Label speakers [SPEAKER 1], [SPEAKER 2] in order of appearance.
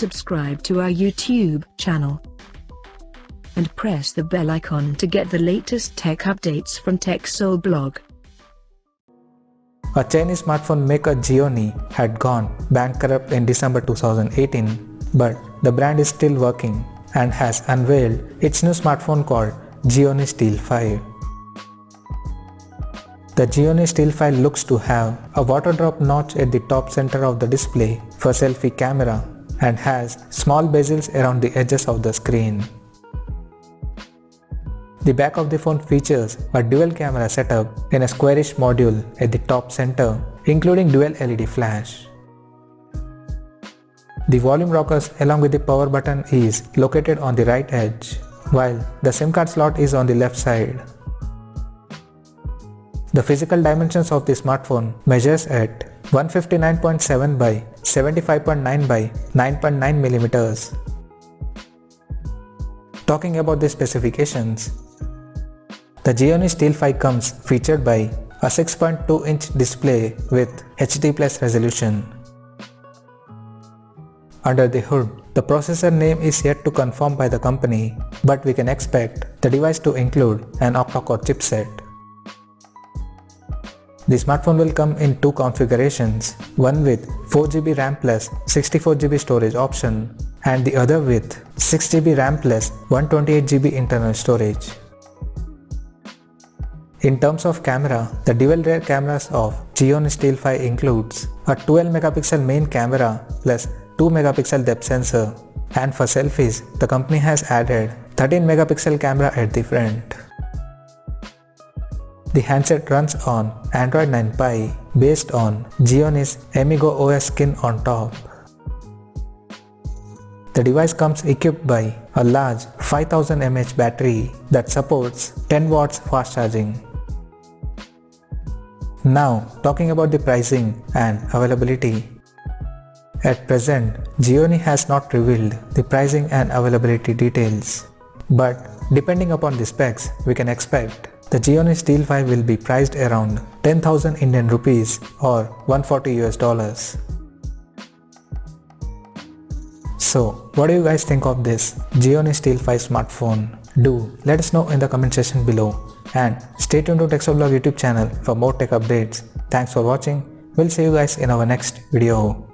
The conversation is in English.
[SPEAKER 1] subscribe to our YouTube channel and press the bell icon to get the latest tech updates from TechSole Blog.
[SPEAKER 2] A Chinese smartphone maker Gionee had gone bankrupt in December 2018, but the brand is still working and has unveiled its new smartphone called Gionee Steel 5. The Gionee Steel 5 looks to have a water drop notch at the top center of the display for selfie camera and has small bezels around the edges of the screen. The back of the phone features a dual camera setup in a squarish module at the top center, including dual LED flash. The volume rockers along with the power button is located on the right edge, while the SIM card slot is on the left side. The physical dimensions of the smartphone measures at 159.7 by 75.9 by 9.9 mm. Talking about the specifications, the Gionee Steel 5 comes featured by a 6.2-inch display with HD+ resolution. Under the hood, the processor name is yet to confirm by the company, but we can expect the device to include an octa-core chipset. The smartphone will come in two configurations, one with 4GB RAM plus 64GB storage option and the other with 6GB RAM plus 128GB internal storage. In terms of camera, the dual rear cameras of Gionee Steel 5 includes a 12MP main camera plus 2MP depth sensor, and for selfies, the company has added 13MP camera at the front. The handset runs on Android 9 Pie based on Gionee's Amigo OS skin on top. The device comes equipped by a large 5000 mAh battery that supports 10 watts fast charging. Now, talking about the pricing and availability. At present, Gionee has not revealed the pricing and availability details, but depending upon the specs, we can expect the Gionee Steel 5 will be priced around 10,000 Indian rupees or $140. So, what do you guys think of this Gionee Steel 5 smartphone? Do let us know in the comment section below, and stay tuned to TechSole Blog YouTube channel for more tech updates. Thanks for watching. We'll see you guys in our next video.